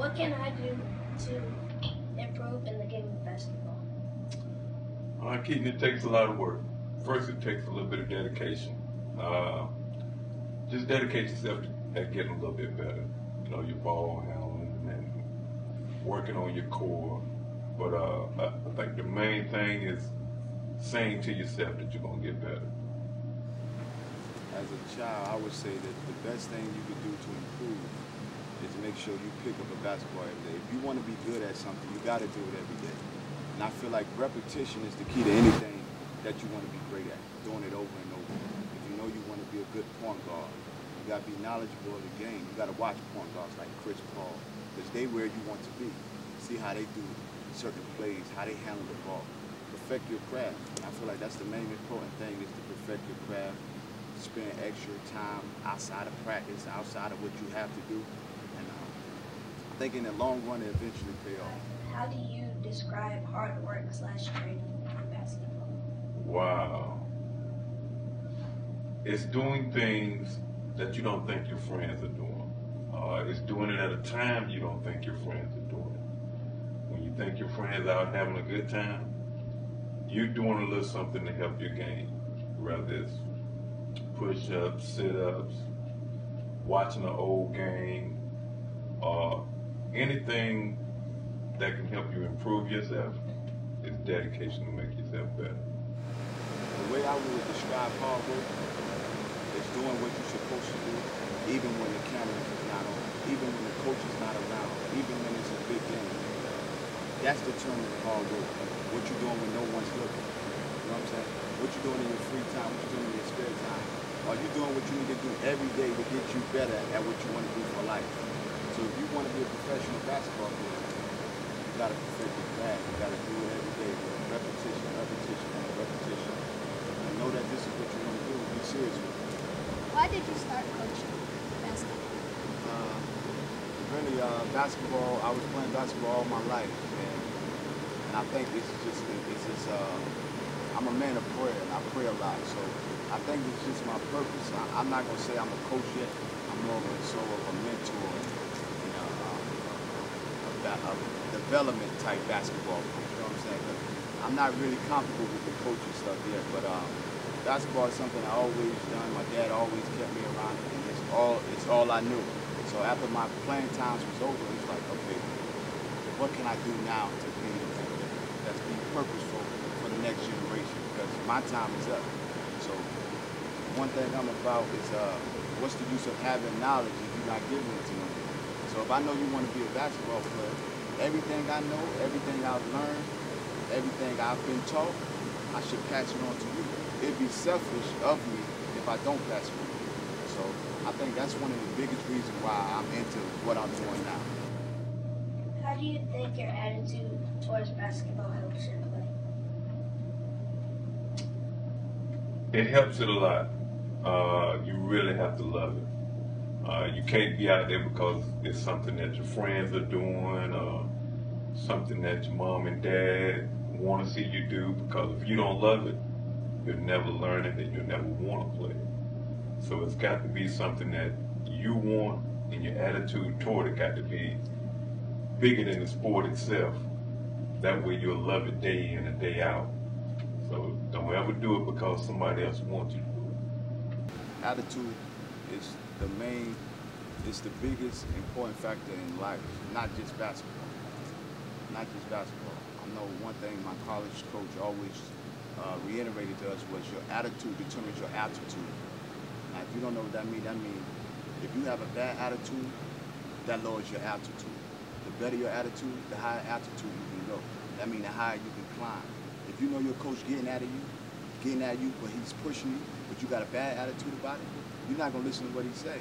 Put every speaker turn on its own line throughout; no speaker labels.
What can I do to improve in the game of basketball?
Keaton, it takes a lot of work. First, it takes a little bit of dedication. Just dedicate yourself at getting a little bit better. You know, your ball handling and working on your core. But I think the main thing is saying to yourself that you're going to get better.
As a child, I would say that the best thing you could do to improve is make sure you pick up a basketball every day. If you want to be good at something, you got to do it every day. And I feel like repetition is the key to anything that you want to be great at, doing it over and over. If you know you want to be a good point guard, you got to be knowledgeable of the game. You got to watch point guards like Chris Paul, because they where you want to be. See how they do certain plays, how they handle the ball. Perfect your craft. And I feel like that's the main important thing, is to perfect your craft, spend extra time outside of practice, outside of what you have to do. And I think in the long run, it eventually pay off.
How do you describe hard work / training in basketball?
Wow. It's doing things that you don't think your friends are doing. It's doing it at a time you don't think your friends are doing it. When you think your friends are out having a good time, you're doing a little something to help your game. Whether it's push-ups, sit-ups, watching an old game, anything that can help you improve yourself is dedication to make yourself better.
The way I would describe hard work is doing what you're supposed to do, even when the camera is not on, even when the coach is not around, even when it's a big game. That's the term of hard work. What you're doing when no one's looking. You know what I'm saying? What you're doing in your free time, what you're doing in your spare time. Are you doing what you need to do every day to get you better at what you want to do for life? So if you want to be a professional basketball player, you got to perfect your craft. You got to do it every day with repetition, repetition, and repetition. And know that this is what you want to do. Be serious with it.
Why did you start coaching basketball?
Basketball, I was playing basketball all my life. And I think I'm a man of prayer, and I pray a lot. So I think it's just my purpose. I'm not going to say I'm a coach yet. I'm more of a mentor, a development type basketball coach. You know what I'm saying? But I'm not really comfortable with the coaching stuff yet. But basketball is something I always done. My dad always kept me around it, and it's all I knew. So after my playing times was over, it's like, okay, what can I do now to be that's be purposeful for the next generation? Because my time is up. So one thing I'm about is what's the use of having knowledge if you're not giving it to them? So if I know you want to be a basketball player, everything I know, everything I've learned, everything I've been taught, I should pass it on to you. It'd be selfish of me if I don't pass it on to you. So I think that's one of the biggest reasons why I'm into what I'm doing now.
How do you think your attitude towards basketball helps your play?
It helps it a lot. You really have to love it. You can't be out there because it's something that your friends are doing or something that your mom and dad want to see you do, because if you don't love it, you'll never learn it and you'll never want to play it. So it's got to be something that you want, and your attitude toward it got to be bigger than the sport itself. That way you'll love it day in and day out. So don't ever do it because somebody else wants you to do it.
Attitude is it's the biggest important factor in life, not just basketball. Not just basketball. I know one thing my college coach always reiterated to us was your attitude determines your altitude. Now, if you don't know what that means if you have a bad attitude, that lowers your altitude. The better your attitude, the higher altitude you can go. That means the higher you can climb. If you know your coach getting at you, but he's pushing you, but you got a bad attitude about it, you're not going to listen to what he say.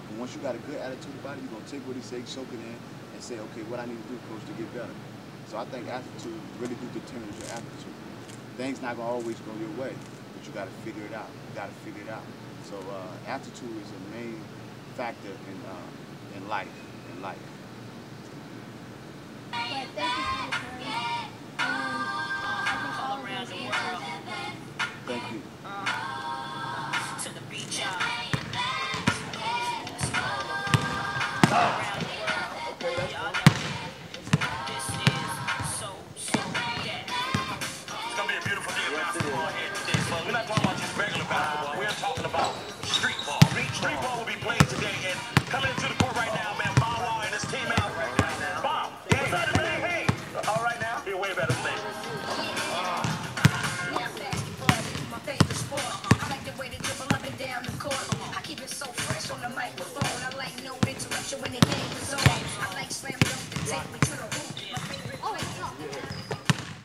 And once you got a good attitude about it, you're going to take what he say, soak it in, and say, okay, what I need to do, coach, to get better. So I think attitude really do determine your attitude. Things not going to always go your way, but you got to figure it out. You got to figure it out. So attitude is a main factor in life.
But thank you for your time. I think all around the world.
Thank you.
To the beach, y'all.
when the game was on. I like slam dunk the tape.